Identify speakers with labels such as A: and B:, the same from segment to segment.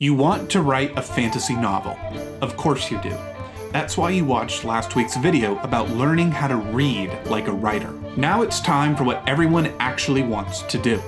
A: You want to write a fantasy novel. Of course you do. That's why you watched last week's video about learning how to read like a writer. Now it's time for what everyone actually wants to do.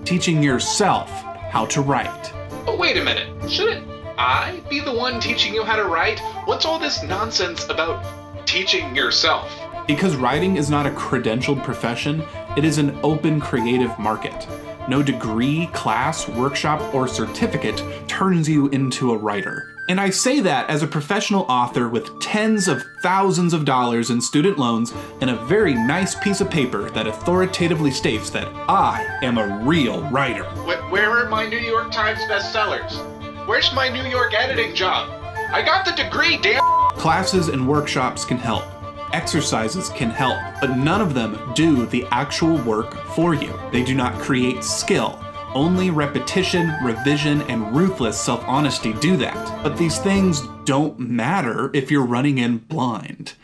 A: Teaching yourself how to write.
B: But wait a minute, shouldn't I be the one teaching you how to write? What's all this nonsense about teaching yourself?
A: Because writing is not a credentialed profession, it is an open creative market. No degree, class, workshop, or certificate turns you into a writer. And I say that as a professional author with tens of thousands of dollars in student loans and a very nice piece of paper that authoritatively states that I am a real writer.
B: Where are my New York Times bestsellers? Where's my New York editing job? I got the degree, damn.
A: Classes and workshops can help. Exercises can help, but none of them do the actual work for you. They do not create skill. Only repetition, revision, and ruthless self-honesty do that. But these things don't matter if you're running in blind.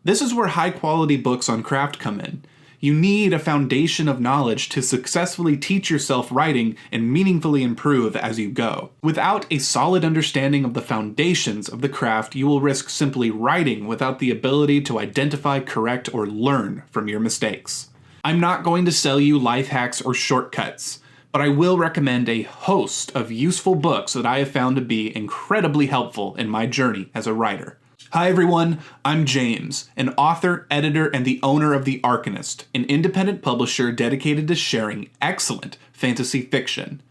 A: This is where high-quality books on craft come in. You need a foundation of knowledge to successfully teach yourself writing and meaningfully improve as you go. Without a solid understanding of the foundations of the craft, you will risk simply writing without the ability to identify, correct, or learn from your mistakes. I'm not going to sell you life hacks or shortcuts, but I will recommend a host of useful books that I have found to be incredibly helpful in my journey as a writer. Hi everyone, I'm James, an author, editor, and the owner of The Arcanist, an independent publisher dedicated to sharing excellent fantasy fiction.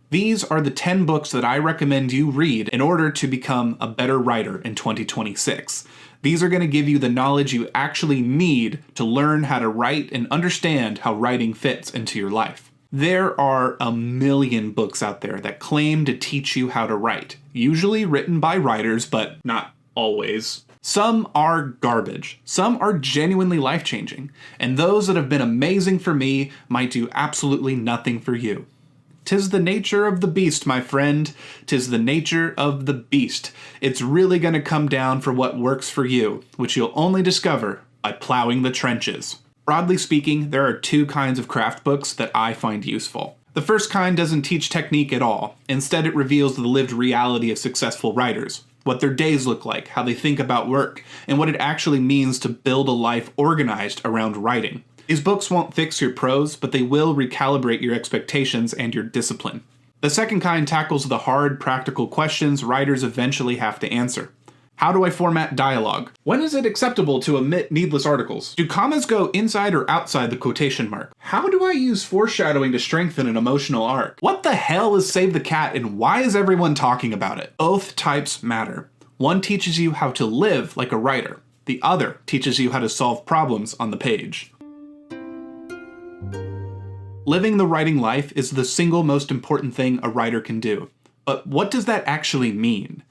A: These are the 10 books that I recommend you read in order to become a better writer in 2026. These are going to give you the knowledge you actually need to learn how to write and understand how writing fits into your life. There are a million books out there that claim to teach you how to write, usually written by writers, but not always. Some are garbage. Some are genuinely life-changing. And those that have been amazing for me might do absolutely nothing for you. 'Tis the nature of the beast, my friend. 'Tis the nature of the beast. It's really going to come down for what works for you, which you'll only discover by plowing the trenches. Broadly speaking, there are two kinds of craft books that I find useful. The first kind doesn't teach technique at all. Instead, it reveals the lived reality of successful writers. What their days look like, how they think about work, and what it actually means to build a life organized around writing. These books won't fix your prose, but they will recalibrate your expectations and your discipline. The second kind tackles the hard, practical questions writers eventually have to answer. How do I format dialogue? When is it acceptable to omit needless articles? Do commas go inside or outside the quotation mark? How do I use foreshadowing to strengthen an emotional arc? What the hell is Save the Cat and why is everyone talking about it? Both types matter. One teaches you how to live like a writer. The other teaches you how to solve problems on the page. Living the writing life is the single most important thing a writer can do. But what does that actually mean?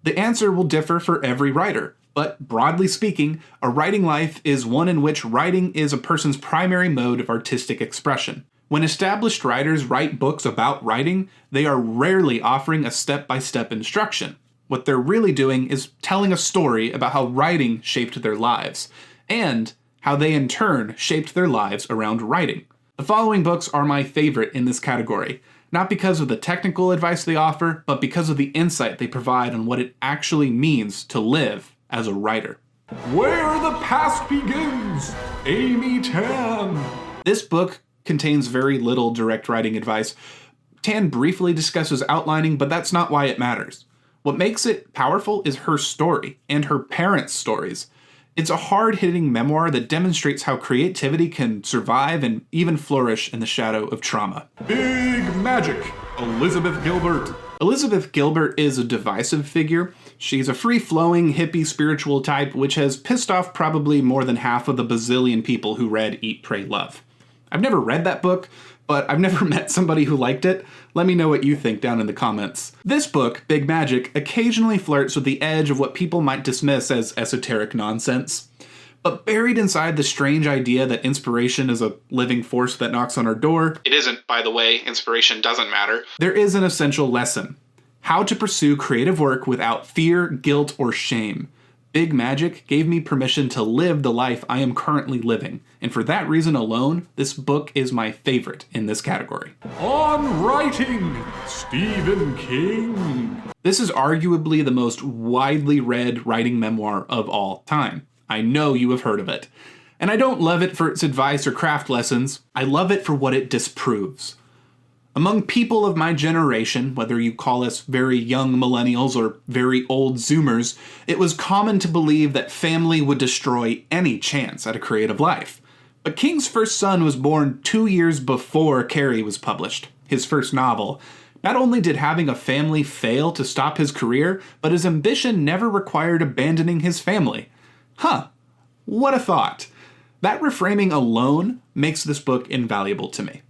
A: The answer will differ for every writer, but broadly speaking, a writing life is one in which writing is a person's primary mode of artistic expression. When established writers write books about writing, they are rarely offering a step-by-step instruction. What they're really doing is telling a story about how writing shaped their lives, and how they in turn shaped their lives around writing. The following books are my favorite in this category. Not because of the technical advice they offer, but because of the insight they provide on what it actually means to live as a writer. Where the Past Begins, Amy Tan. This book contains very little direct writing advice. Tan briefly discusses outlining, but that's not why it matters. What makes it powerful is her story and her parents' stories. It's a hard-hitting memoir that demonstrates how creativity can survive and even flourish in the shadow of trauma. Big Magic, Elizabeth Gilbert. Elizabeth Gilbert is a divisive figure. She's a free-flowing, hippie spiritual type, which has pissed off probably more than half of the bazillion people who read Eat, Pray, Love. I've never read that book, but I've never met somebody who liked it. Let me know what you think down in the comments. This book, Big Magic, occasionally flirts with the edge of what people might dismiss as esoteric nonsense. But buried inside the strange idea that inspiration is a living force that knocks on our door—
B: It isn't, by the way, inspiration doesn't matter.
A: There is an essential lesson. How to pursue creative work without fear, guilt, or shame. Big Magic gave me permission to live the life I am currently living, and for that reason alone, this book is my favorite in this category.
C: On Writing, Stephen King.
A: This is arguably the most widely read writing memoir of all time. I know you have heard of it. And I don't love it for its advice or craft lessons. I love it for what it disproves. Among people of my generation, whether you call us very young millennials or very old Zoomers, it was common to believe that family would destroy any chance at a creative life. But King's first son was born 2 years before Carrie was published, his first novel. Not only did having a family fail to stop his career, but his ambition never required abandoning his family. Huh, what a thought. That reframing alone makes this book invaluable to me.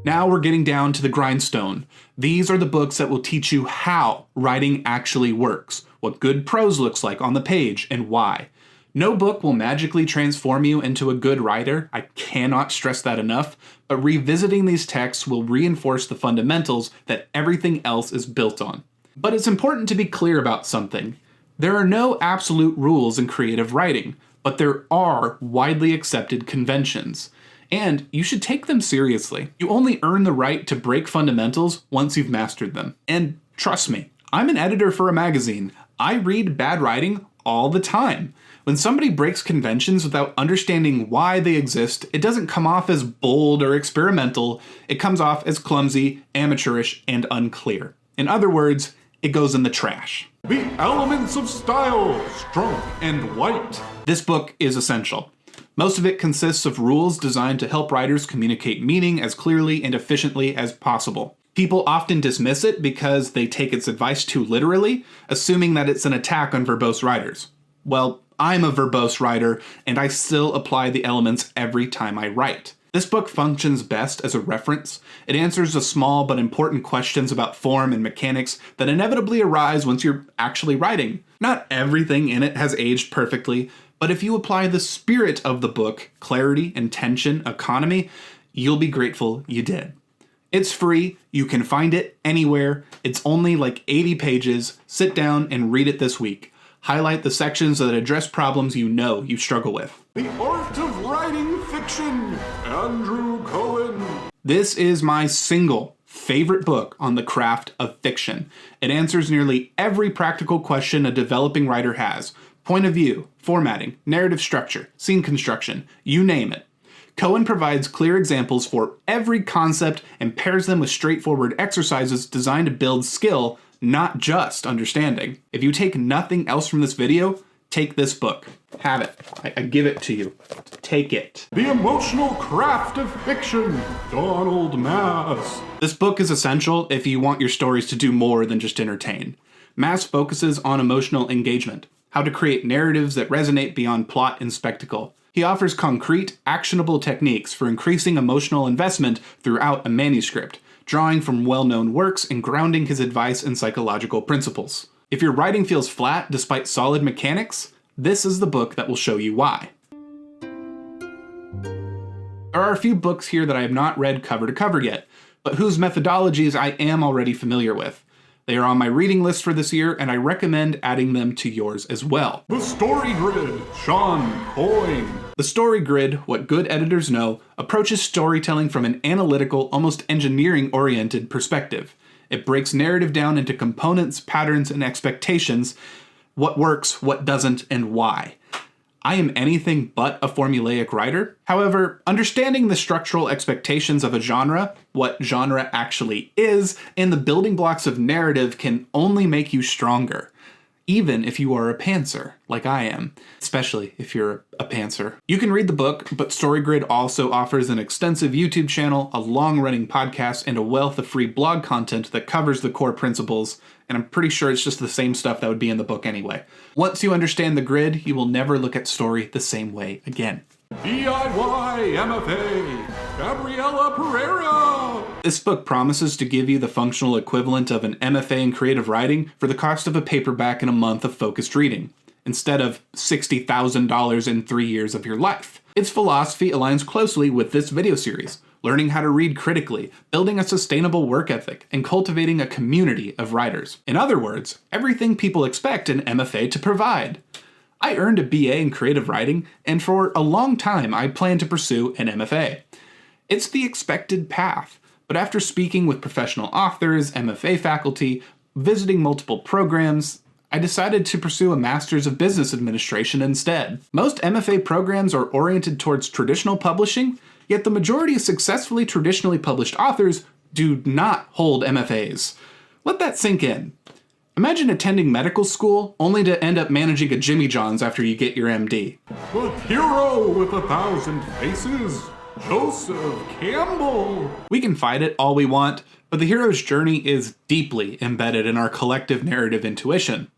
A: Now we're getting down to the grindstone. These are the books that will teach you how writing actually works, what good prose looks like on the page, and why. No book will magically transform you into a good writer, I cannot stress that enough, but revisiting these texts will reinforce the fundamentals that everything else is built on. But it's important to be clear about something. There are no absolute rules in creative writing, but there are widely accepted conventions. And you should take them seriously. You only earn the right to break fundamentals once you've mastered them. And trust me, I'm an editor for a magazine. I read bad writing all the time. When somebody breaks conventions without understanding why they exist, it doesn't come off as bold or experimental. It comes off as clumsy, amateurish, and unclear. In other words, it goes in the trash.
C: The Elements of Style, Strong and White.
A: This book is essential. Most of it consists of rules designed to help writers communicate meaning as clearly and efficiently as possible. People often dismiss it because they take its advice too literally, assuming that it's an attack on verbose writers. Well, I'm a verbose writer, and I still apply the elements every time I write. This book functions best as a reference. It answers the small but important questions about form and mechanics that inevitably arise once you're actually writing. Not everything in it has aged perfectly, but if you apply the spirit of the book, clarity, intention, economy, you'll be grateful you did. It's free, you can find it anywhere, it's only like 80 pages, sit down and read it this week. Highlight the sections that address problems you know you struggle with.
C: The Art of Writing Fiction, Andrew Cohen.
A: This is my single favorite book on the craft of fiction. It answers nearly every practical question a developing writer has. Point of view, formatting, narrative structure, scene construction, you name it. Cohen provides clear examples for every concept and pairs them with straightforward exercises designed to build skill, not just understanding. If you take nothing else from this video, take this book. Have it. I give it to you. Take it.
C: The Emotional Craft of Fiction, Donald Mass.
A: This book is essential if you want your stories to do more than just entertain. Mass focuses on emotional engagement, how to create narratives that resonate beyond plot and spectacle. He offers concrete, actionable techniques for increasing emotional investment throughout a manuscript, drawing from well-known works and grounding his advice in psychological principles. If your writing feels flat despite solid mechanics, this is the book that will show you why. There are a few books here that I have not read cover to cover yet, but whose methodologies I am already familiar with. They are on my reading list for this year, and I recommend adding them to yours as well.
C: The Story Grid, Sean Coyne.
A: The Story Grid, what good editors know, approaches storytelling from an analytical, almost engineering-oriented perspective. It breaks narrative down into components, patterns, and expectations, what works, what doesn't, and why. I am anything but a formulaic writer. However, understanding the structural expectations of a genre, what genre actually is, and the building blocks of narrative can only make you stronger. Even if you are a pantser, like I am, especially if you're a pantser. You can read the book, but StoryGrid also offers an extensive YouTube channel, a long-running podcast, and a wealth of free blog content that covers the core principles, and I'm pretty sure it's just the same stuff that would be in the book anyway. Once you understand the grid, you will never look at story the same way again.
C: DIY MFA, Gabriela Pereira.
A: This book promises to give you the functional equivalent of an MFA in creative writing for the cost of a paperback and a month of focused reading, instead of $60,000 in 3 years of your life. Its philosophy aligns closely with this video series. learning how to read critically, building a sustainable work ethic, and cultivating a community of writers. In other words, everything people expect an MFA to provide. I earned a BA in creative writing, and for a long time I plan to pursue an MFA. It's the expected path, but after speaking with professional authors, MFA faculty, visiting multiple programs, I decided to pursue a Master's of Business Administration instead. Most MFA programs are oriented towards traditional publishing, yet the majority of successfully traditionally published authors do not hold MFAs. Let that sink in. Imagine attending medical school only to end up managing a Jimmy John's after you get your MD.
C: The hero with 1,000 faces, Joseph Campbell.
A: We can fight it all we want, but the hero's journey is deeply embedded in our collective narrative intuition.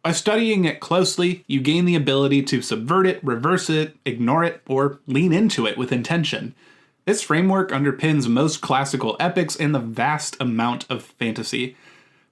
A: By studying it closely, you gain the ability to subvert it, reverse it, ignore it, or lean into it with intention. This framework underpins most classical epics and the vast amount of fantasy,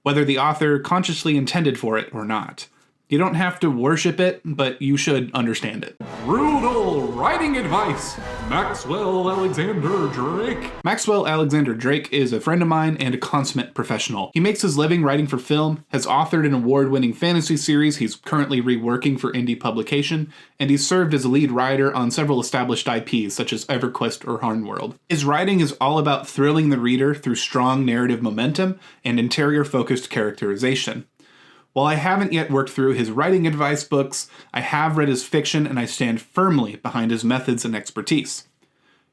A: whether the author consciously intended for it or not. You don't have to worship it, but you should understand it.
C: Brutal writing advice, Maxwell Alexander Drake.
A: Maxwell Alexander Drake is a friend of mine and a consummate professional. He makes his living writing for film, has authored an award-winning fantasy series he's currently reworking for indie publication, and he's served as a lead writer on several established IPs such as EverQuest or Harnworld. His writing is all about thrilling the reader through strong narrative momentum and interior-focused characterization. While I haven't yet worked through his writing advice books, I have read his fiction and I stand firmly behind his methods and expertise.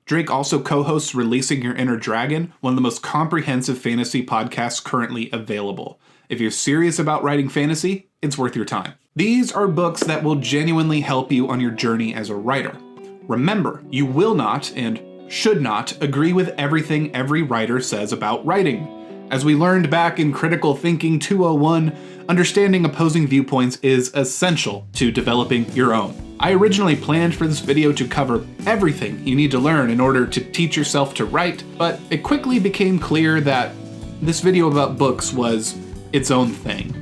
A: Drake also co-hosts Releasing Your Inner Dragon, one of the most comprehensive fantasy podcasts currently available. If you're serious about writing fantasy, it's worth your time. These are books that will genuinely help you on your journey as a writer. Remember, you will not and should not agree with everything every writer says about writing. As we learned back in Critical Thinking 201, understanding opposing viewpoints is essential to developing your own. I originally planned for this video to cover everything you need to learn in order to teach yourself to write, but it quickly became clear that this video about books was its own thing.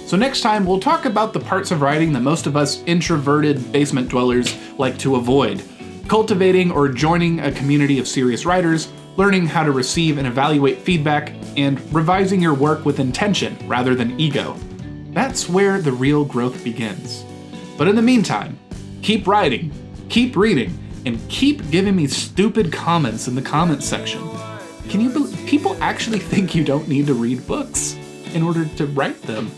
A: So next time, we'll talk about the parts of writing that most of us introverted basement dwellers like to avoid, cultivating or joining a community of serious writers, learning how to receive and evaluate feedback, and revising your work with intention rather than ego. That's where the real growth begins. But in the meantime, keep writing, keep reading, and keep giving me stupid comments in the comments section. Can you believe people actually think you don't need to read books in order to write them?